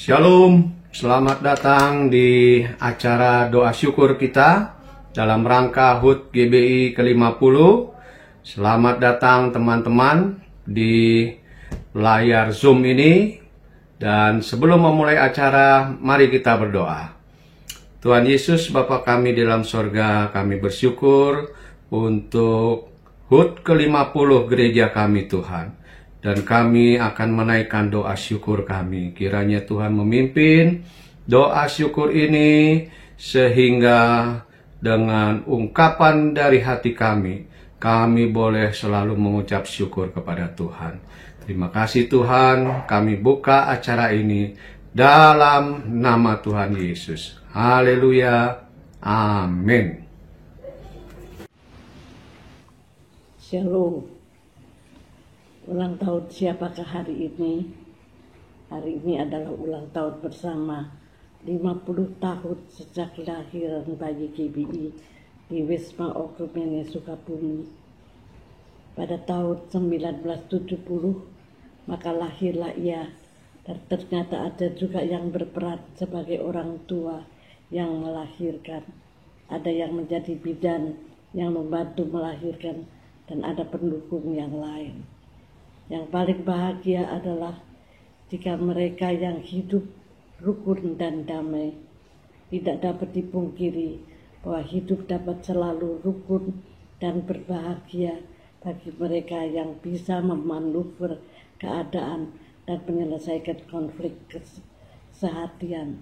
Shalom, selamat datang di acara doa syukur kita dalam rangka HUT GBI ke-50. Selamat datang teman-teman di layar Zoom ini. Dan sebelum memulai acara, mari kita berdoa. Tuhan Yesus, Bapa kami di dalam sorga, kami bersyukur untuk HUT ke-50 gereja kami Tuhan. Dan kami akan menaikkan doa syukur kami. Kiranya Tuhan memimpin doa syukur ini sehingga dengan ungkapan dari hati kami, kami boleh selalu mengucap syukur kepada Tuhan. Terima kasih Tuhan, kami buka acara ini dalam nama Tuhan Yesus. Haleluya. Amin. Shalom. Ulang tahun siapakah hari ini? Hari ini adalah ulang tahun bersama 50 tahun sejak kelahiran bayi GBI di Wisma Okrumene Sukabumi. Pada tahun 1970, maka lahirlah ia, dan ternyata ada juga yang berperan sebagai orang tua yang melahirkan. Ada yang menjadi bidan yang membantu melahirkan, dan ada pendukung yang lain. Yang paling bahagia adalah jika mereka yang hidup rukun dan damai. Tidak dapat dipungkiri bahwa hidup dapat selalu rukun dan berbahagia bagi mereka yang bisa memanuver keadaan dan menyelesaikan konflik keseharian.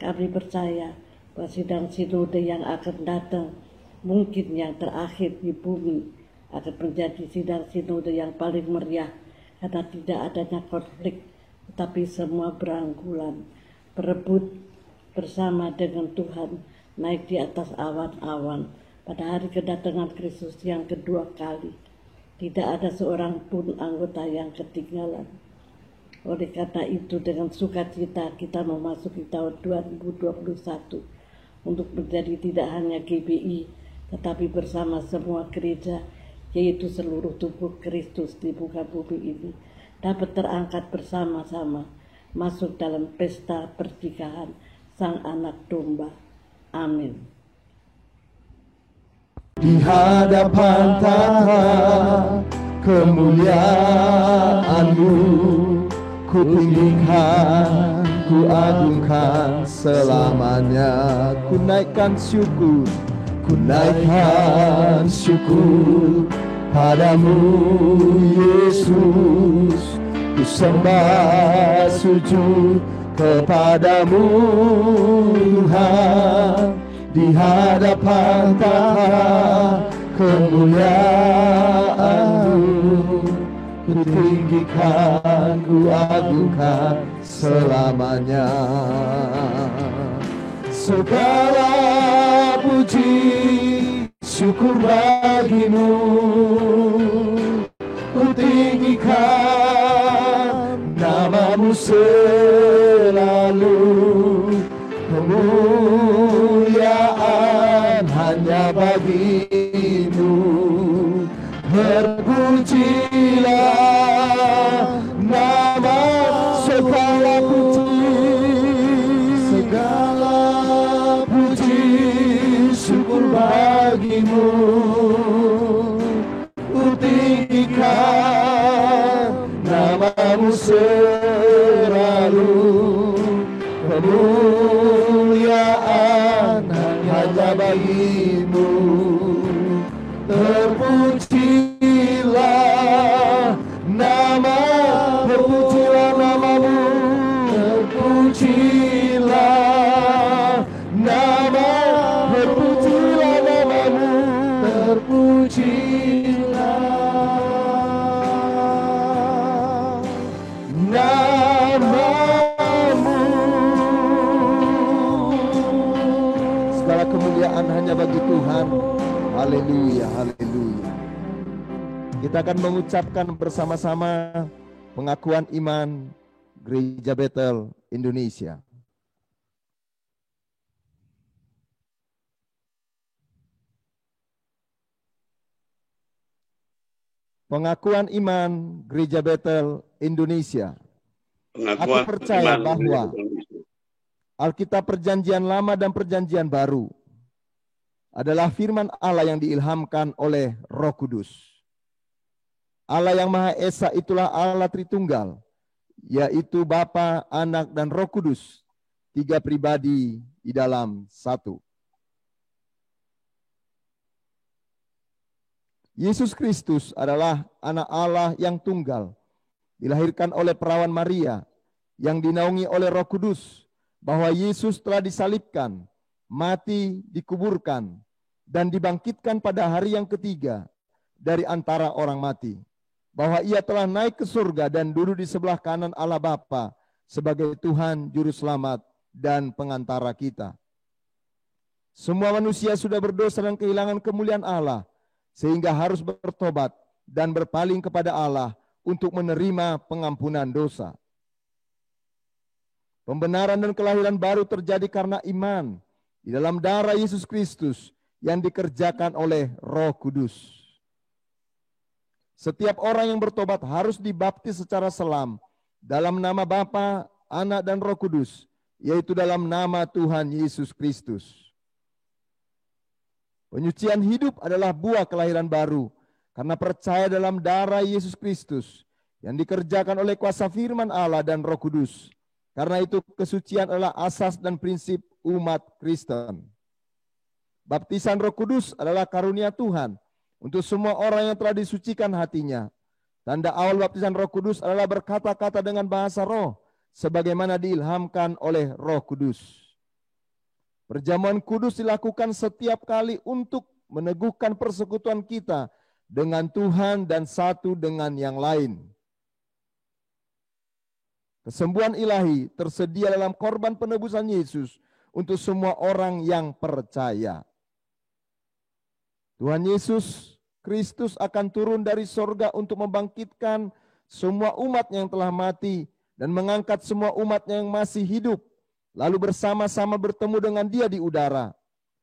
Kami percaya bahwa sidang sinode yang akan datang, mungkin yang terakhir di bumi, akan menjadi sidang sinode yang paling meriah karena tidak adanya konflik, tetapi semua beranggulan, berebut bersama dengan Tuhan naik di atas awan-awan pada hari kedatangan Kristus yang kedua kali. Tidak ada seorang pun anggota yang ketinggalan. Oleh karena itu, dengan sukacita kita memasuki tahun 2021 untuk menjadi tidak hanya GBI, tetapi bersama semua gereja, yaitu seluruh tubuh Kristus di muka bumi ini, dapat terangkat bersama-sama masuk dalam pesta pernikahan Sang Anak Domba. Amin. Di hadapan tahta kemuliaan-Mu, ku tinggikan, ku agungkan selamanya. Ku naikkan syukur, ku naikkan syukur padamu Yesus. Ku sembah sujud kepadamu Tuhan. Di hadapan tahta kemuliaan-Mu, ku tinggikan, ku agungkan selamanya. Segala puji syukur bagimu, ku tinggikan nama-Mu selalu. Kemuliaan hanya bagi-Mu. Terpujilah nama, segala puji syukur bagi-Mu. Ku tinggikan nama-Mu selalu. Kemuliaan hanya bagi-Mu. Terpujilah nama, terpujilah nama-Mu. Terpujilah nama, terpujilah nama-Mu. Terpujilah nama-Mu. Segala kemuliaan hanya bagi Tuhan. Haleluya, haleluya. Kita akan mengucapkan bersama-sama pengakuan iman Gereja Bethel Indonesia. Pengakuan iman Gereja Bethel Indonesia. Aku percaya bahwa Alkitab Perjanjian Lama dan Perjanjian Baru adalah firman Allah yang diilhamkan oleh Roh Kudus. Allah yang Maha Esa itulah Allah Tritunggal, yaitu Bapa, Anak, dan Roh Kudus, 3 pribadi di dalam satu. Yesus Kristus adalah anak Allah yang tunggal, dilahirkan oleh perawan Maria, yang dinaungi oleh Roh Kudus, bahwa Yesus telah disalibkan, mati, dikuburkan, dan dibangkitkan pada hari yang ketiga dari antara orang mati, bahwa ia telah naik ke surga dan duduk di sebelah kanan Allah Bapa sebagai Tuhan, Juru Selamat, dan pengantara kita. Semua manusia sudah berdosa dan kehilangan kemuliaan Allah, sehingga harus bertobat dan berpaling kepada Allah untuk menerima pengampunan dosa. Pembenaran dan kelahiran baru terjadi karena iman di dalam darah Yesus Kristus yang dikerjakan oleh Roh Kudus. Setiap orang yang bertobat harus dibaptis secara selam dalam nama Bapa, Anak, dan Roh Kudus, yaitu dalam nama Tuhan Yesus Kristus. Penyucian hidup adalah buah kelahiran baru karena percaya dalam darah Yesus Kristus yang dikerjakan oleh kuasa firman Allah dan Roh Kudus. Karena itu kesucian adalah asas dan prinsip umat Kristen. Baptisan Roh Kudus adalah karunia Tuhan untuk semua orang yang telah disucikan hatinya. Tanda awal baptisan Roh Kudus adalah berkata-kata dengan bahasa roh, sebagaimana diilhamkan oleh Roh Kudus. Perjamuan kudus dilakukan setiap kali untuk meneguhkan persekutuan kita dengan Tuhan dan satu dengan yang lain. Kesembuhan ilahi tersedia dalam korban penebusan Yesus untuk semua orang yang percaya. Tuhan Yesus Kristus akan turun dari sorga untuk membangkitkan semua umat yang telah mati dan mengangkat semua umat yang masih hidup, lalu bersama-sama bertemu dengan Dia di udara.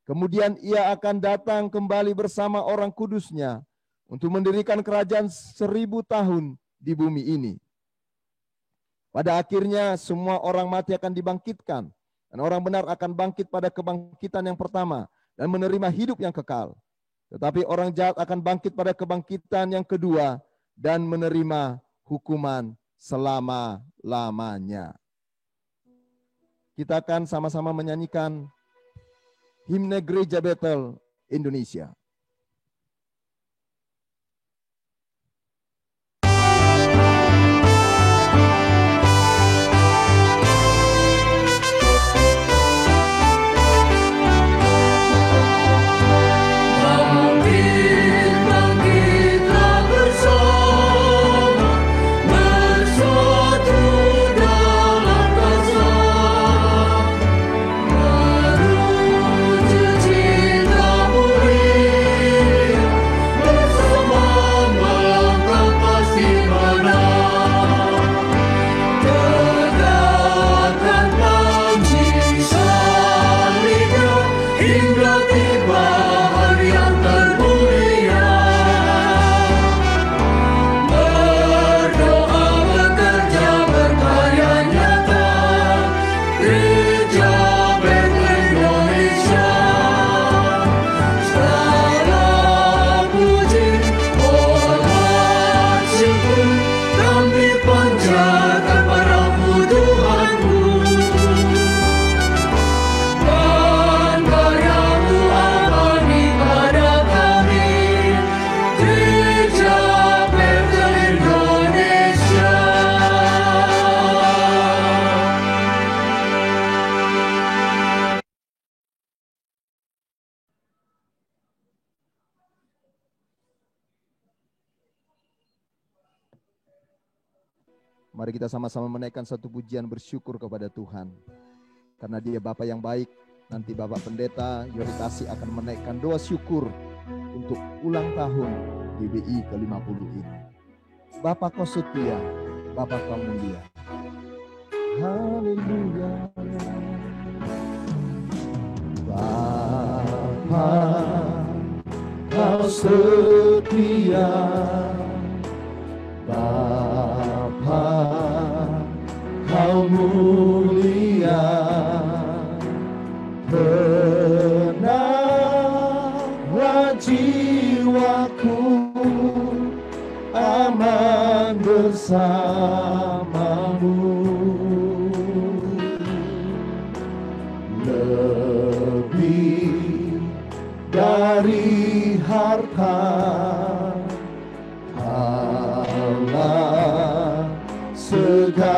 Kemudian Ia akan datang kembali bersama orang kudusnya untuk mendirikan kerajaan 1000 tahun di bumi ini. Pada akhirnya semua orang mati akan dibangkitkan, dan orang benar akan bangkit pada kebangkitan yang pertama dan menerima hidup yang kekal. Tetapi orang jahat akan bangkit pada kebangkitan yang kedua dan menerima hukuman selama-lamanya. Kita akan sama-sama menyanyikan himne Gereja Bethel Indonesia. Mari kita sama-sama menaikkan satu pujian bersyukur kepada Tuhan. Karena Dia Bapa yang baik, nanti Bapak Pendeta Yoritasi akan menaikkan doa syukur untuk ulang tahun GBI ke-50 ini. Bapa Kau setia, Bapa Kau mulia. Haleluya. Bapa Kau setia, Bapa aman bersamamu. Lebih dari harta, Allah segalanya.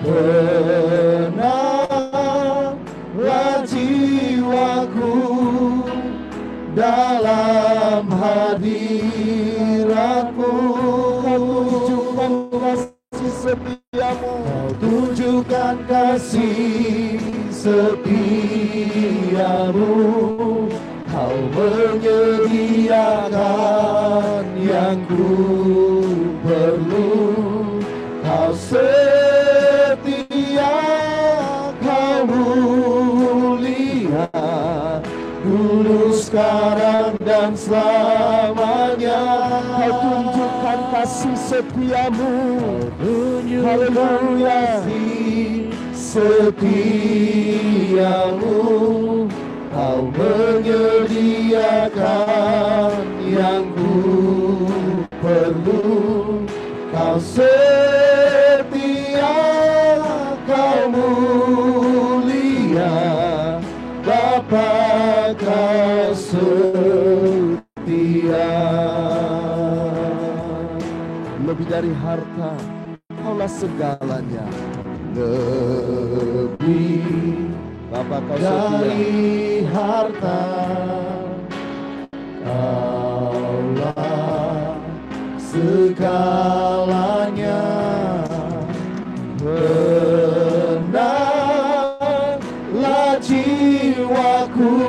Tenanglah jiwaku dalam hadiratmu. Tunjukkan kasih setiamu, tunjukkan kasih setiamu. Kau menyediakan yang ku perlu. Kau setia, kau mulia, dulu, sekarang, dan selamanya. Kau tunjukkan kasih setiamu, haleluya, setiamu. Kau menyediakan yang ku perlu. Kau setia, kau mulia, Bapa kau setia. Lebih dari harta, kaulah segalanya. Lebih Bapa kau dari harta, kaulah segalanya. Tenanglah jiwaku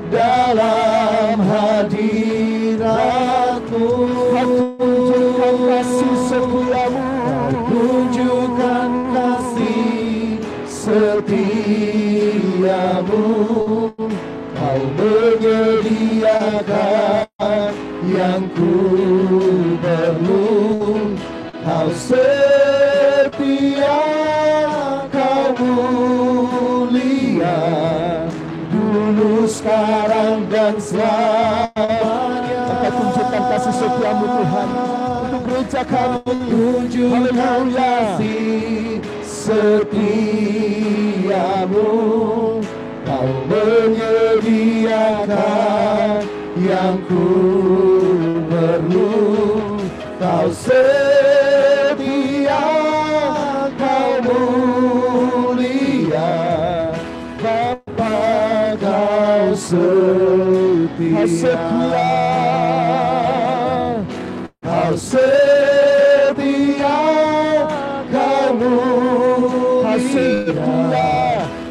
dalam hadiratmu. Tunjukkan kasih setiamu, tunjukkan kasih setiamu. Kau menyediakan yang ku perlu. Kau setia, kau mulia, dulu, sekarang, dan selamanya. Engkau tunjukkan kasih setiamu Tuhan untuk gereja kami. Tunjukkan kasih setiamu. Kau menyediakan yang ku perlu. Kau setia, kau mulia, Bapa kau setia. Kau setia, kau mulia,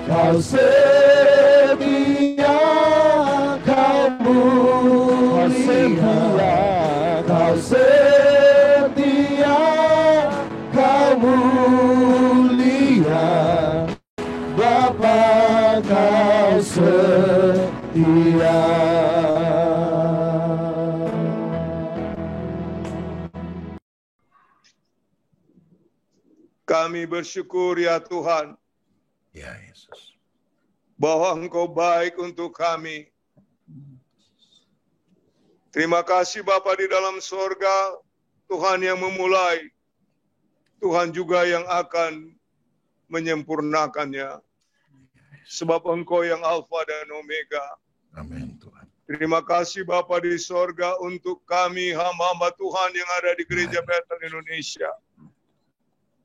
kau setia, kau mulia, kau setia, kau mulia, Bapa kau setia. Kami bersyukur ya Tuhan, Ya Yesus. bahwa Engkau baik untuk kami. Terima kasih Bapa di dalam sorga, Tuhan yang memulai, Tuhan juga yang akan menyempurnakannya. Sebab Engkau yang Alfa dan Omega. Amin Tuhan. Terima kasih Bapa di sorga untuk kami hamba-hamba Tuhan yang ada di Gereja Bethel Indonesia.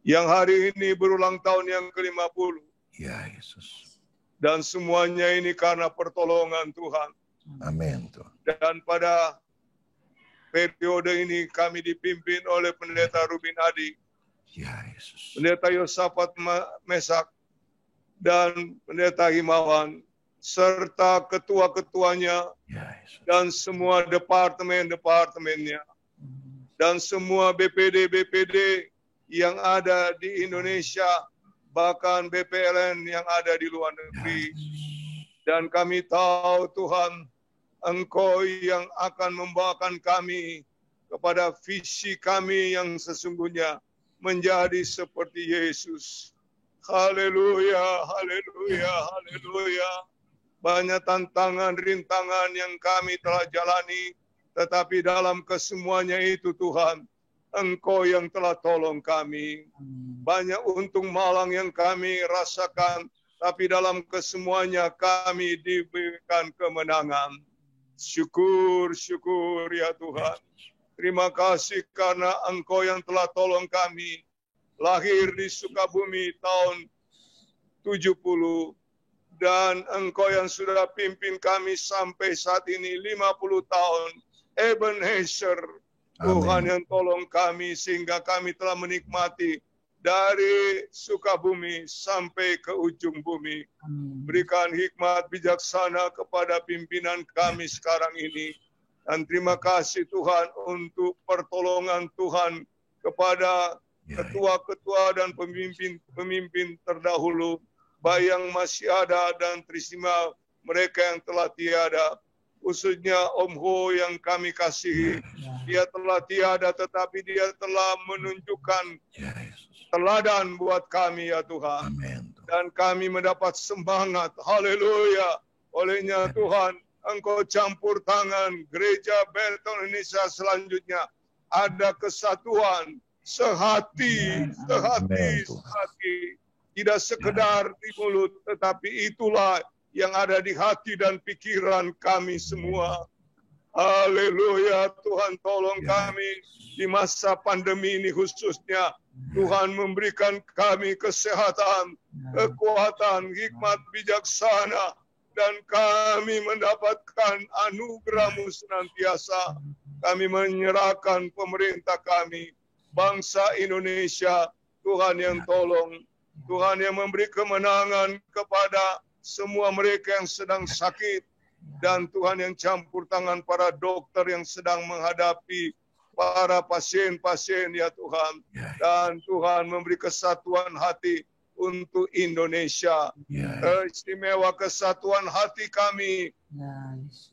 Yang hari ini berulang tahun yang ke-50. Ya Yesus. Dan semuanya ini karena pertolongan Tuhan. Amin Tuhan. Dan pada periode ini kami dipimpin oleh Pendeta Rubin Adi, Ya Yesus. Pendeta Yosafat Mesak, dan Pendeta Himawan, serta ketua-ketuanya, Ya Yesus. dan semua departemen-departemennya, dan semua BPD-BPD yang ada di Indonesia, bahkan BPLN yang ada di luar negeri. Dan kami tahu Tuhan, Engkau yang akan membawakan kami kepada visi kami yang sesungguhnya menjadi seperti Yesus. Haleluya, haleluya, haleluya. Banyak tantangan, rintangan yang kami telah jalani, Tetapi dalam kesemuanya itu Tuhan, Engkau yang telah tolong kami. Banyak untung malang yang kami rasakan, tapi dalam kesemuanya kami diberikan kemenangan. Syukur, syukur ya Tuhan. Terima kasih karena Engkau yang telah tolong kami. Lahir di Sukabumi tahun 70. Dan Engkau yang sudah pimpin kami sampai saat ini 50 tahun. Ebenezer, Tuhan yang tolong kami sehingga kami telah menikmati dari Sukabumi sampai ke ujung bumi. Berikan hikmat bijaksana kepada pimpinan kami sekarang ini. Dan terima kasih Tuhan untuk pertolongan Tuhan kepada ketua-ketua dan pemimpin terdahulu, baik yang masih ada dan terima mereka yang telah tiada. Khususnya Om Ho yang kami kasihi. Dia telah tiada tetapi dia telah menunjukkan teladan buat kami ya Tuhan. Dan kami mendapat semangat. Haleluya. Olehnya Tuhan, Engkau campur tangan gereja Bethel Indonesia selanjutnya. Ada kesatuan, sehati. Tidak sekedar di mulut, tetapi itulah yang ada di hati dan pikiran kami semua. Haleluya, Tuhan tolong kami di masa pandemi ini khususnya. Tuhan memberikan kami kesehatan, kekuatan, hikmat bijaksana, dan kami mendapatkan anugerah-Mu senantiasa. Kami menyerahkan pemerintah kami, bangsa Indonesia, Tuhan yang tolong, Tuhan yang memberi kemenangan kepada semua mereka yang sedang sakit, dan Tuhan yang campur tangan para dokter yang sedang menghadapi para pasien-pasien ya Tuhan. Dan Tuhan memberi kesatuan hati untuk Indonesia. Istimewa kesatuan hati kami,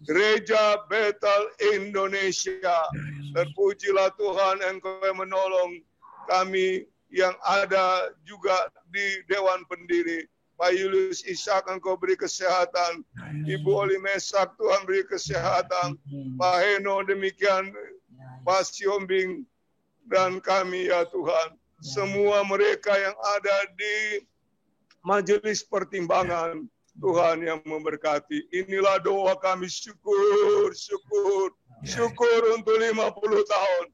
Gereja Bethel Indonesia. Terpujilah Tuhan, Engkau yang menolong kami yang ada juga di Dewan Pendiri. Pak Julius Ishak, Engkau beri kesehatan. Ibu Oli Mesak, Tuhan beri kesehatan. Pak Heno demikian, Pak Siombing, dan kami ya Tuhan. Semua mereka yang ada di majelis pertimbangan, Tuhan yang memberkati. Inilah doa kami, syukur untuk 50 tahun.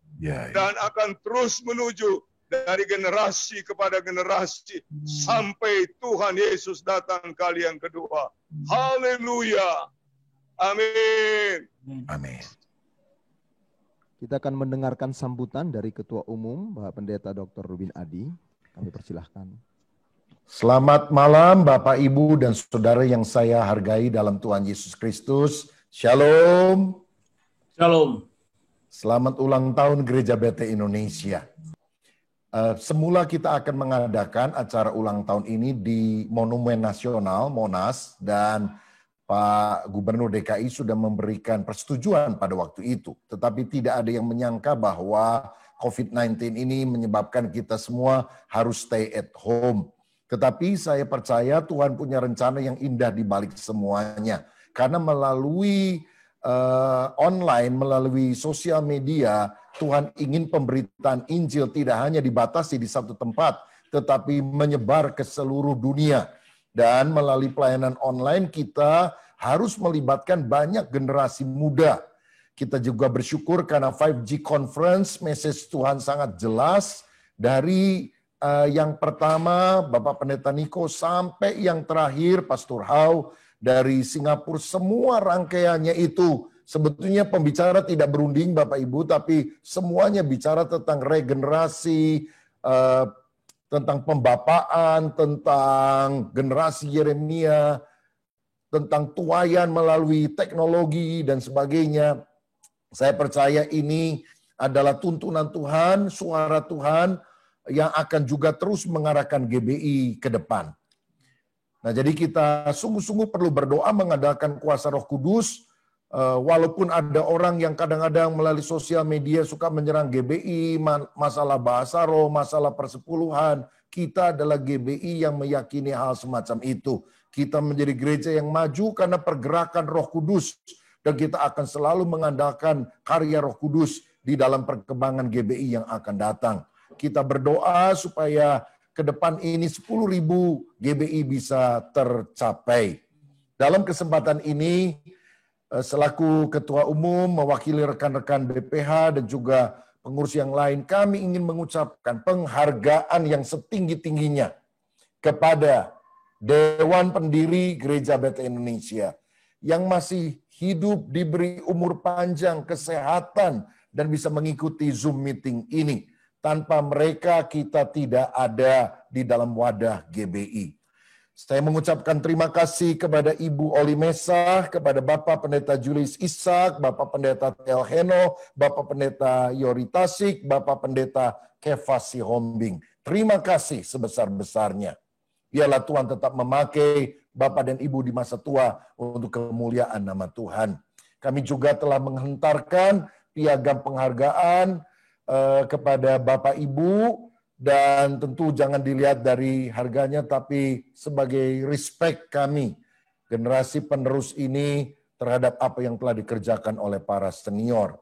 Dan akan terus menuju dari generasi kepada generasi sampai Tuhan Yesus datang kali yang kedua. Haleluya. Amin. Amin. Kita akan mendengarkan sambutan dari Ketua Umum Bapak Pendeta Dr. Rubin Adi. Kami persilahkan. Selamat malam Bapak, Ibu, dan Saudara yang saya hargai dalam Tuhan Yesus Kristus. Shalom. Shalom. Selamat ulang tahun Gereja Bethel Indonesia. Semula kita akan mengadakan acara ulang tahun ini di Monumen Nasional, Monas, dan Pak Gubernur DKI sudah memberikan persetujuan pada waktu itu. Tetapi tidak ada yang menyangka bahwa COVID-19 ini menyebabkan kita semua harus stay at home. Tetapi saya percaya Tuhan punya rencana yang indah di balik semuanya. Karena melalui online, melalui sosial media, Tuhan ingin pemberitaan Injil tidak hanya dibatasi di satu tempat, tetapi menyebar ke seluruh dunia. Dan melalui pelayanan online kita harus melibatkan banyak generasi muda. Kita juga bersyukur karena 5G Conference, message Tuhan sangat jelas. Dari yang pertama Bapak Pendeta Niko sampai yang terakhir Pastor Hau dari Singapura, semua rangkaiannya itu sebetulnya pembicara tidak berunding Bapak Ibu, tapi semuanya bicara tentang regenerasi, tentang pembapaan, tentang generasi Yeremia, tentang tuaian melalui teknologi dan sebagainya. Saya percaya ini adalah tuntunan Tuhan, suara Tuhan yang akan juga terus mengarahkan GBI ke depan. Nah, jadi kita sungguh-sungguh perlu berdoa mengandalkan kuasa Roh Kudus. Walaupun ada orang yang kadang-kadang melalui sosial media suka menyerang GBI, masalah bahasa roh, masalah persepuluhan, kita adalah GBI yang meyakini hal semacam itu. Kita menjadi gereja yang maju karena pergerakan Roh Kudus dan kita akan selalu mengandalkan karya Roh Kudus di dalam perkembangan GBI yang akan datang. Kita berdoa supaya ke depan ini 10.000 GBI bisa tercapai. Dalam kesempatan ini, selaku Ketua Umum, mewakili rekan-rekan BPH dan juga pengurus yang lain, kami ingin mengucapkan penghargaan yang setinggi-tingginya kepada Dewan Pendiri Gereja BT Indonesia yang masih hidup, diberi umur panjang, kesehatan, dan bisa mengikuti Zoom meeting ini. Tanpa mereka kita tidak ada di dalam wadah GBI. Saya mengucapkan terima kasih kepada Ibu Oli Mesa, kepada Bapak Pendeta Julius Ishak, Bapak Pendeta Tel Heno, Bapak Pendeta Yori Tasik, Bapak Pendeta Kefasi Hombing. Terima kasih sebesar-besarnya. Biarlah Tuhan tetap memakai Bapak dan Ibu di masa tua untuk kemuliaan nama Tuhan. Kami juga telah menghentarkan piagam penghargaan kepada Bapak Ibu, dan tentu jangan dilihat dari harganya, tapi sebagai respect kami, generasi penerus ini, terhadap apa yang telah dikerjakan oleh para senior.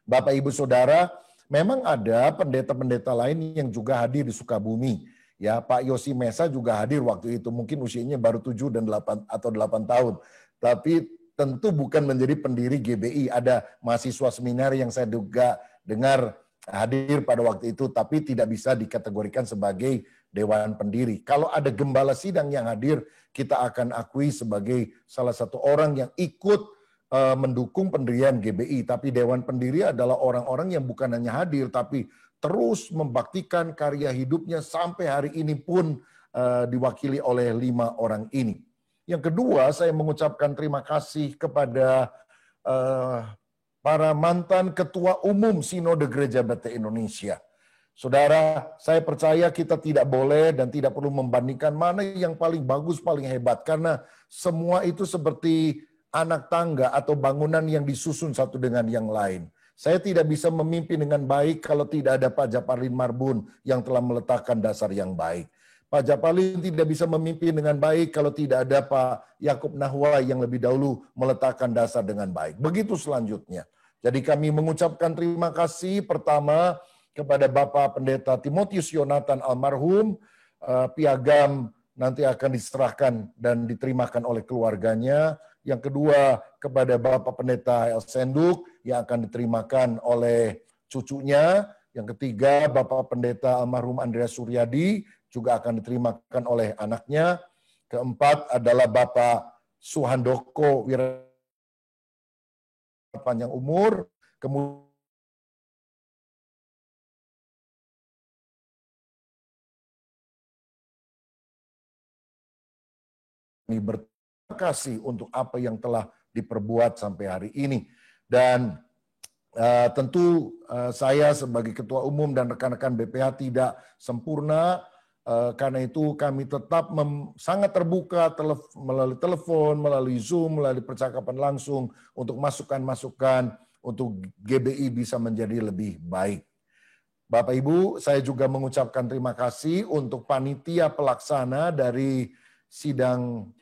Bapak Ibu Saudara, memang ada pendeta-pendeta lain yang juga hadir di Sukabumi. Ya, Pak Yosi Mesa juga hadir waktu itu, mungkin usianya baru 7 dan 8 atau 8 tahun. Tapi tentu bukan menjadi pendiri GBI. Ada mahasiswa seminar yang saya juga dengar hadir pada waktu itu, tapi tidak bisa dikategorikan sebagai dewan pendiri. Kalau ada gembala sidang yang hadir, kita akan akui sebagai salah satu orang yang ikut mendukung pendirian GBI. Tapi dewan pendiri adalah orang-orang yang bukan hanya hadir, tapi terus membaktikan karya hidupnya sampai hari ini pun diwakili oleh 5 orang ini. Yang kedua, saya mengucapkan terima kasih kepada para mantan ketua umum Sinode Gereja BT Indonesia. Saudara, saya percaya kita tidak boleh dan tidak perlu membandingkan mana yang paling bagus, paling hebat. Karena semua itu seperti anak tangga atau bangunan yang disusun satu dengan yang lain. Saya tidak bisa memimpin dengan baik kalau tidak ada Pak Japarlin Marbun yang telah meletakkan dasar yang baik. Pak Japarlin tidak bisa memimpin dengan baik kalau tidak ada Pak Yakub Nahwa yang lebih dahulu meletakkan dasar dengan baik. Begitu selanjutnya. Jadi kami mengucapkan terima kasih pertama kepada Bapak Pendeta Timotius Yonatan almarhum. Piagam nanti akan diserahkan dan diterimakan oleh keluarganya. Yang kedua kepada Bapak Pendeta El Senduk yang akan diterimakan oleh cucunya. Yang ketiga Bapak Pendeta almarhum Andreas Suryadi juga akan diterimakan oleh anaknya. Keempat adalah Bapak Suhandoko Wira panjang umur. Kemudian berterima kasih untuk apa yang telah diperbuat sampai hari ini. Dan tentu saya sebagai ketua umum dan rekan-rekan BPH tidak sempurna, karena itu kami tetap sangat terbuka melalui telepon, melalui Zoom, melalui percakapan langsung untuk masukan-masukan untuk GBI bisa menjadi lebih baik. Bapak Ibu, saya juga mengucapkan terima kasih untuk panitia pelaksana dari sidang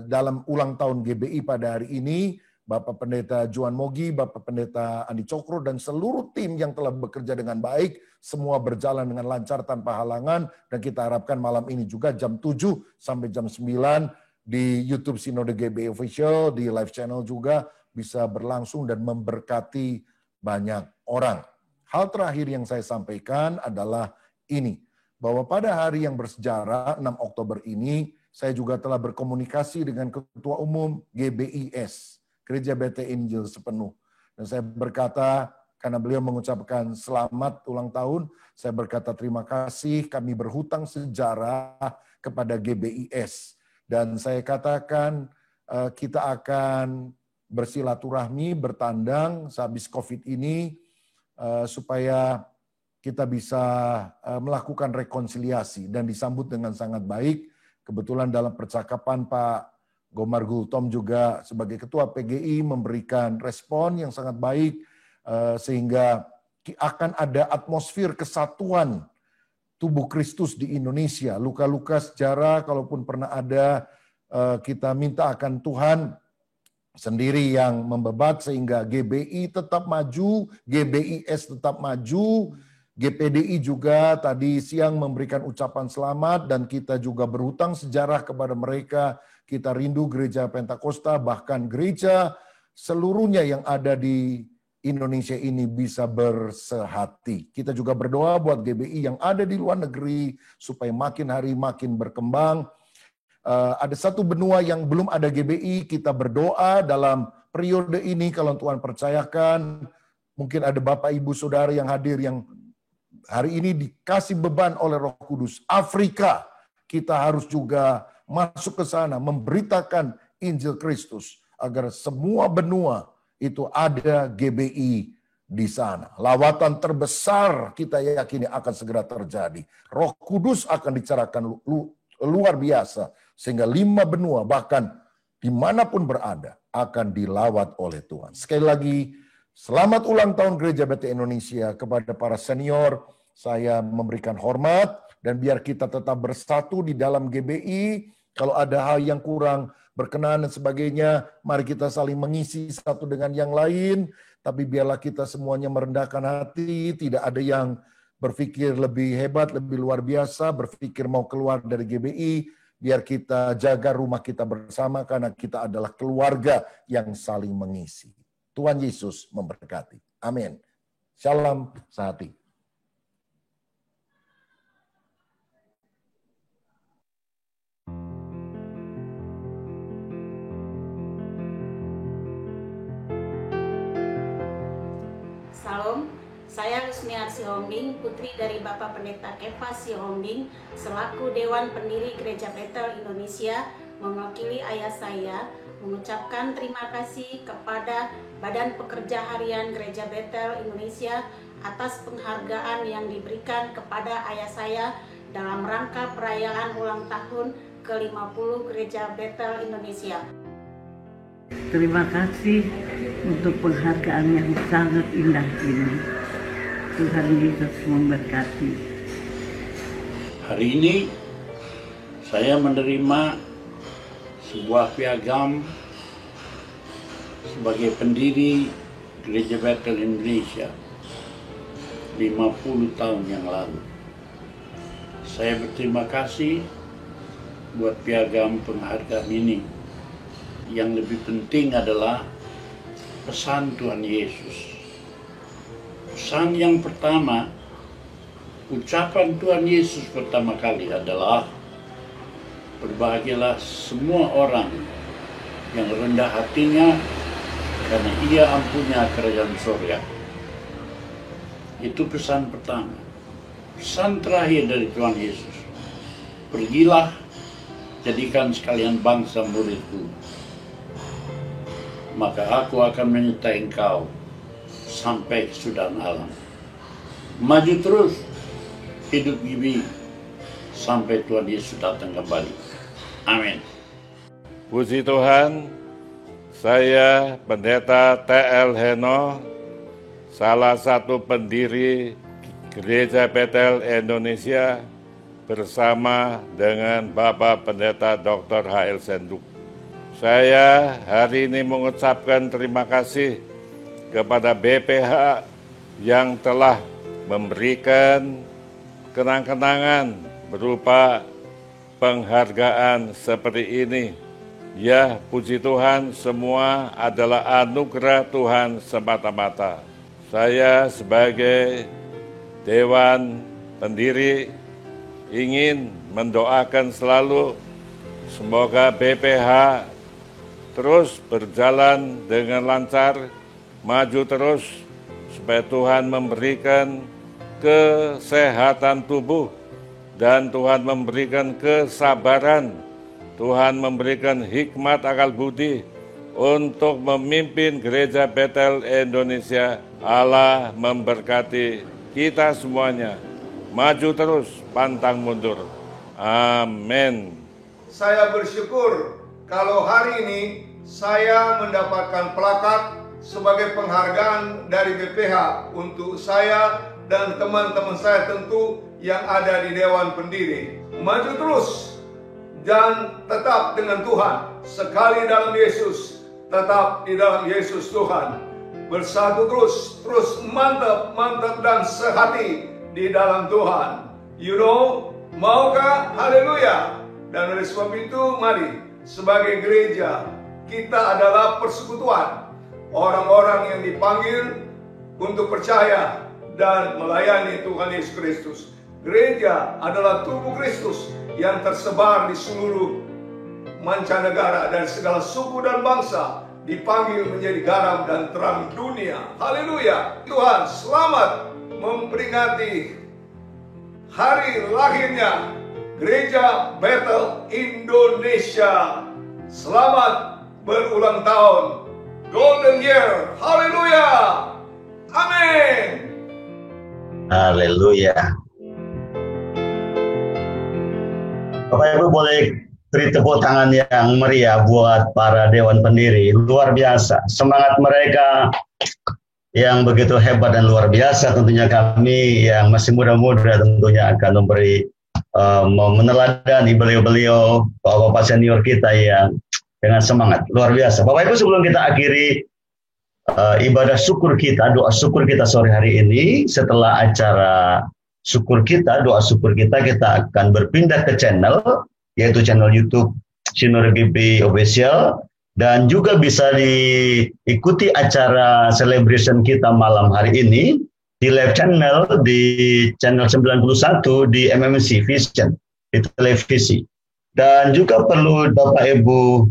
dalam ulang tahun GBI pada hari ini, Bapak Pendeta Juan Mogi, Bapak Pendeta Andi Cokro, dan seluruh tim yang telah bekerja dengan baik, semua berjalan dengan lancar tanpa halangan, dan kita harapkan malam ini juga jam 7 sampai jam 9 di YouTube Sinode GBI Official, di live channel juga bisa berlangsung dan memberkati banyak orang. Hal terakhir yang saya sampaikan adalah ini, bahwa pada hari yang bersejarah 6 Oktober ini, saya juga telah berkomunikasi dengan Ketua Umum GBIS, Gereja BT Injil Sepenuh. Dan saya berkata, karena beliau mengucapkan selamat ulang tahun, saya berkata terima kasih, kami berhutang sejarah kepada GBIS. Dan saya katakan, kita akan bersilaturahmi, bertandang sehabis COVID ini, supaya kita bisa melakukan rekonsiliasi dan disambut dengan sangat baik. Kebetulan dalam percakapan Pak Gomar Gultom juga sebagai Ketua PGI memberikan respon yang sangat baik, sehingga akan ada atmosfer kesatuan tubuh Kristus di Indonesia. Luka-luka sejarah kalaupun pernah ada, kita minta akan Tuhan sendiri yang membebat sehingga GBI tetap maju, GBIS tetap maju, GPDI juga tadi siang memberikan ucapan selamat dan kita juga berhutang sejarah kepada mereka. Kita rindu gereja Pentakosta, bahkan gereja seluruhnya yang ada di Indonesia ini bisa bersehati. Kita juga berdoa buat GBI yang ada di luar negeri supaya makin hari makin berkembang. Ada satu benua yang belum ada GBI, kita berdoa dalam periode ini kalau Tuhan percayakan. Mungkin ada Bapak Ibu Saudara yang hadir yang hari ini dikasih beban oleh Roh Kudus. Afrika, kita harus juga masuk ke sana, memberitakan Injil Kristus agar semua benua itu ada GBI di sana. Lawatan terbesar kita yakini akan segera terjadi. Roh Kudus akan dicerahkan luar biasa sehingga 5 benua bahkan dimanapun berada akan dilawat oleh Tuhan. Sekali lagi, selamat ulang tahun Gereja BT Indonesia. Kepada para senior, saya memberikan hormat dan biar kita tetap bersatu di dalam GBI. Kalau ada hal yang kurang berkenan dan sebagainya, mari kita saling mengisi satu dengan yang lain. Tapi biarlah kita semuanya merendahkan hati, tidak ada yang berpikir lebih hebat, lebih luar biasa, berpikir mau keluar dari GBI. Biar kita jaga rumah kita bersama karena kita adalah keluarga yang saling mengisi. Tuhan Yesus memberkati. Amin. Shalom sehati. Salam, saya Rusmiar Sihombing, putri dari Bapak Pendeta Kefas Sihombing, selaku Dewan Pendiri Gereja Betel Indonesia, mewakili ayah saya, mengucapkan terima kasih kepada Badan Pekerja Harian Gereja Betel Indonesia atas penghargaan yang diberikan kepada ayah saya dalam rangka perayaan ulang tahun ke-50 Gereja Betel Indonesia. Terima kasih untuk penghargaan yang sangat indah ini. Tuhan Yesus memberkati. Hari ini saya menerima sebuah piagam sebagai pendiri Gereja Betel Indonesia 50 tahun yang lalu. Saya berterima kasih buat piagam penghargaan ini. Yang lebih penting adalah pesan Tuhan Yesus. Pesan yang pertama, ucapan Tuhan Yesus pertama kali adalah berbahagialah semua orang yang rendah hatinya karena ia ampunya kerajaan surga. Itu pesan pertama. Pesan terakhir dari Tuhan Yesus, pergilah, jadikan sekalian bangsa muridku, maka aku akan menyertai engkau sampai kesudahan alam. Maju terus, hidup GBI sampai Tuhan Yesus datang kembali. Amin. Puji Tuhan, saya Pendeta T.L. Heno, salah satu pendiri Gereja Betel Indonesia bersama dengan Bapak Pendeta Dr. H.L. Senduk. Saya hari ini mengucapkan terima kasih kepada BPH yang telah memberikan kenang-kenangan berupa penghargaan seperti ini. Ya, puji Tuhan, semua adalah anugerah Tuhan semata-mata. Saya sebagai Dewan Pendiri ingin mendoakan selalu semoga BPH terus berjalan dengan lancar, maju terus, supaya Tuhan memberikan kesehatan tubuh, dan Tuhan memberikan kesabaran, Tuhan memberikan hikmat akal budi untuk memimpin Gereja Betel Indonesia. Allah memberkati kita semuanya. Maju terus, pantang mundur. Amin. Saya bersyukur kalau hari ini saya mendapatkan plakat sebagai penghargaan dari BPH untuk saya dan teman-teman saya tentu yang ada di Dewan Pendiri. Maju terus dan tetap dengan Tuhan. Sekali dalam Yesus, tetap di dalam Yesus Tuhan. Bersatu terus mantap dan sehati di dalam Tuhan. You know, maukah? Haleluya. Dan oleh sebab itu, mari sebagai gereja, kita adalah persekutuan orang-orang yang dipanggil untuk percaya dan melayani Tuhan Yesus Kristus. Gereja adalah tubuh Kristus yang tersebar di seluruh mancanegara, dan segala suku dan bangsa dipanggil menjadi garam dan terang dunia. Haleluya. Tuhan selamat memperingati hari lahirnya Gereja Bethel Indonesia. Selamat berulang tahun, Golden Year. Haleluya. Amin. Haleluya. Bapak Ibu boleh beri tepuk tangan yang meriah buat para Dewan Pendiri. Luar biasa. Semangat mereka yang begitu hebat dan luar biasa. Tentunya kami yang masih muda-muda tentunya akan memberi meneladani beliau-beliau, bapak-bapak senior kita yang dengan semangat. Luar biasa. Bapak Ibu, sebelum kita akhiri ibadah syukur kita, doa syukur kita sore hari ini, setelah acara syukur kita, doa syukur kita akan berpindah ke channel, yaitu channel YouTube Synergy GBI Official, dan juga bisa diikuti acara celebration kita malam hari ini di live channel di channel 91 di MMC Vision di televisi. Dan juga perlu Bapak Ibu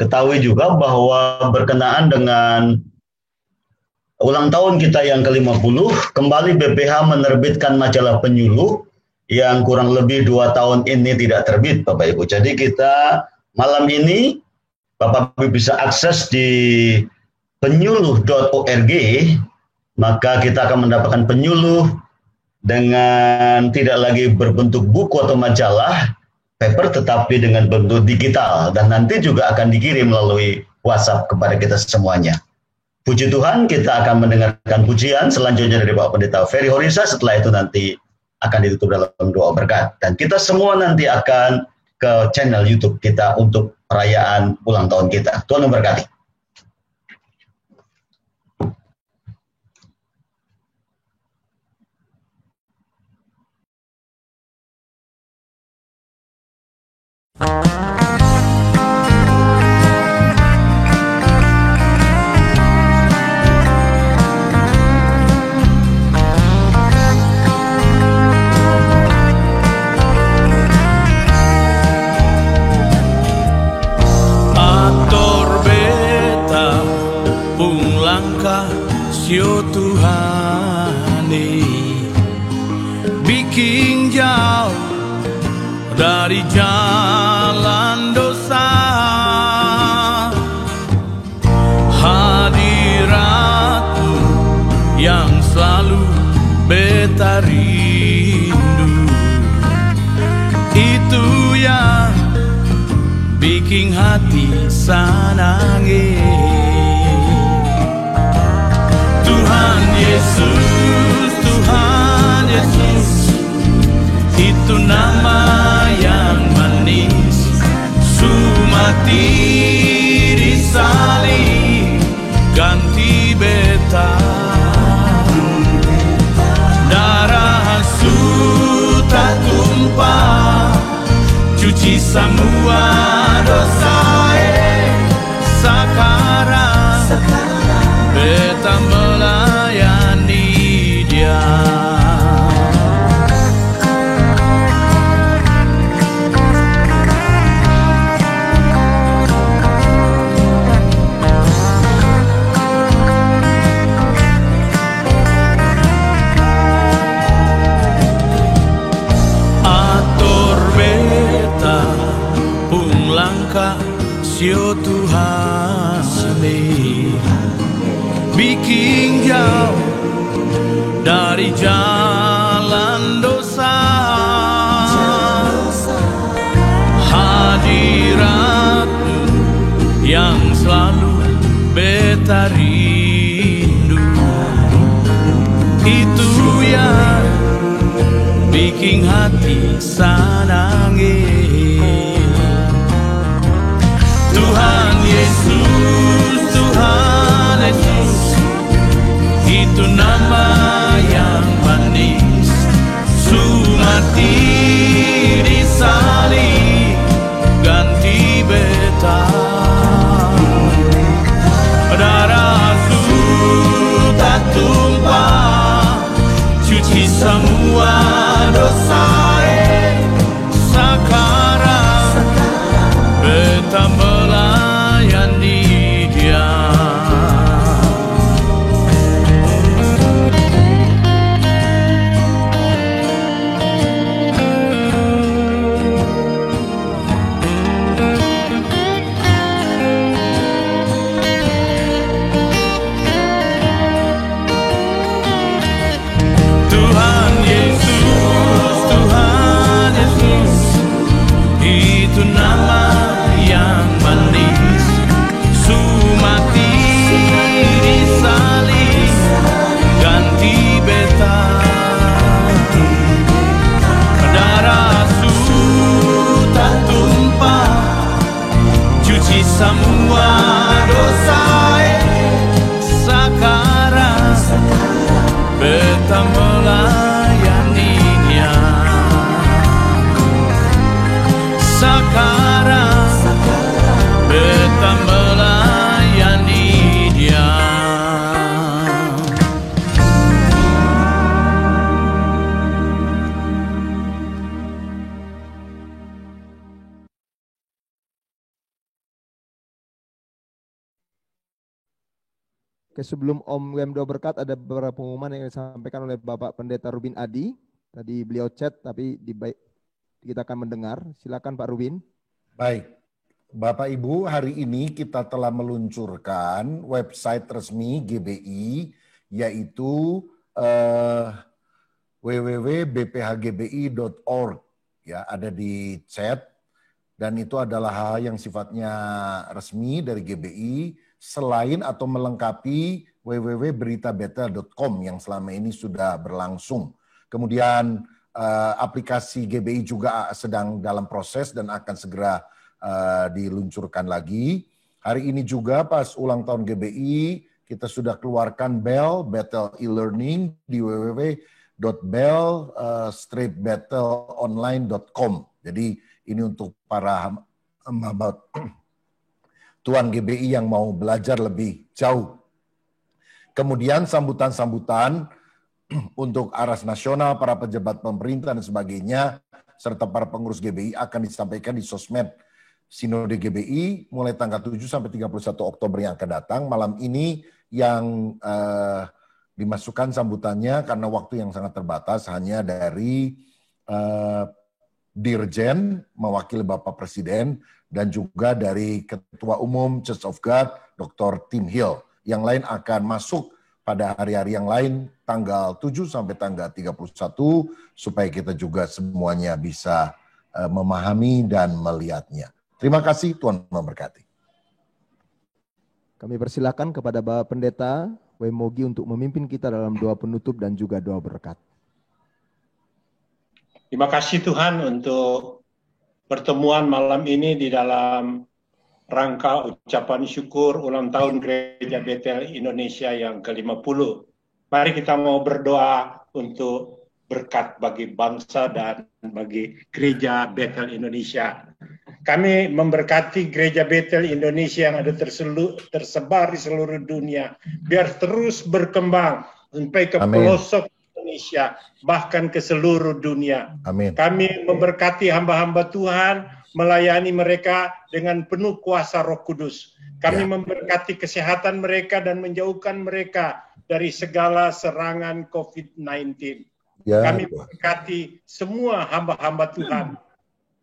ketahui juga bahwa berkenaan dengan ulang tahun kita yang ke-50, kembali BPH menerbitkan majalah penyuluh yang kurang lebih 2 tahun ini tidak terbit, Bapak Ibu. Jadi kita malam ini Bapak Ibu bisa akses di penyuluh.org, maka kita akan mendapatkan penyuluh dengan tidak lagi berbentuk buku atau majalah paper, tetapi dengan bentuk digital, dan nanti juga akan dikirim melalui WhatsApp kepada kita semuanya. Puji Tuhan, kita akan mendengarkan pujian selanjutnya dari Bapak Pendeta Ferry Horisa. Setelah itu nanti akan ditutup dalam doa berkat. Dan kita semua nanti akan ke channel YouTube kita untuk perayaan ulang tahun kita. Tuhan memberkati. Sio Tuhani bikin jauh dari jalan dosa, hadirat-Mu yang selalu beta rindu, itu yang bikin hati sanangin. Tuhan Yesus, itu nama yang manis, sumati disalib, ganti beta, darah suta tumpah, cuci semua dosa, sekarang beta melayani Dia. Atur beta pun langkah sio Tuhan bikin jauh dari jalan dosa, hadirat-Mu yang selalu beta rindu, itu yang bikin hati sanangin. Tuhan Yesus, Yesus, Tuhan Yesus, itu nama yang manis. Su mati di salib, ganti beta. Darah Su tak tumpah, cuci semua dosa. Sekarang beta melayani Dia. Tuhan Yesus, Tuhan Yesus, itu nama yang manis. Su mati di salib, ganti beta. Darah Su tak tumpah, cuci semua dosa. Sekarang beta melayani Dia. Sekarang beta melayani Dia. Oke, sebelum Om Wem doa berkat, ada beberapa pengumuman yang disampaikan oleh Bapak Pendeta Rubin Adi. Tadi beliau chat, tapi kita akan mendengar. Silakan Pak Rubin. Baik, Bapak Ibu, hari ini kita telah meluncurkan website resmi GBI, yaitu www.bphgbi.org. Ya, ada di chat, dan itu adalah hal yang sifatnya resmi dari GBI, selain atau melengkapi www.beritabetel.com yang selama ini sudah berlangsung. Kemudian aplikasi GBI juga sedang dalam proses dan akan segera diluncurkan lagi. Hari ini juga pas ulang tahun GBI, kita sudah keluarkan Bell Betel e-learning di www.bell-betelonline.com. Jadi ini untuk para Tuan GBI yang mau belajar lebih jauh. Kemudian sambutan-sambutan untuk Aras Nasional, para pejabat pemerintah dan sebagainya, serta para pengurus GBI akan disampaikan di sosmed Sinode GBI mulai tanggal 7 sampai 31 Oktober yang akan datang. Malam ini yang dimasukkan sambutannya karena waktu yang sangat terbatas hanya dari Dirjen mewakili Bapak Presiden dan juga dari Ketua Umum Church of God, Dr. Tim Hill. Yang lain akan masuk pada hari-hari yang lain, tanggal 7 sampai tanggal 31, supaya kita juga semuanya bisa memahami dan melihatnya. Terima kasih, Tuhan memberkati. Kami persilakan kepada Bapak Pendeta Wemogi untuk memimpin kita dalam doa penutup dan juga doa berkat. Terima kasih Tuhan untuk pertemuan malam ini di dalam rangka ucapan syukur ulang tahun Gereja Betel Indonesia yang ke-50. Mari kita mau berdoa untuk berkat bagi bangsa dan bagi Gereja Betel Indonesia. Kami memberkati Gereja Betel Indonesia yang ada tersebar di seluruh dunia, biar terus berkembang sampai ke pelosok Indonesia, bahkan ke seluruh dunia. Amin. Kami memberkati hamba-hamba Tuhan, melayani mereka dengan penuh kuasa Roh Kudus. Kami memberkati kesehatan mereka dan menjauhkan mereka dari segala serangan COVID-19. Kami memberkati semua hamba-hamba Tuhan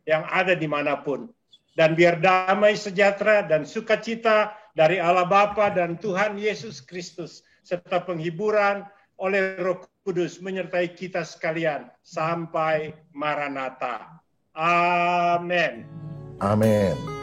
yang ada dimanapun. Dan biar damai sejahtera dan sukacita dari Allah Bapa dan Tuhan Yesus Kristus, serta penghiburan oleh Roh Kudus menyertai kita sekalian sampai Maranatha. Amin. Amin.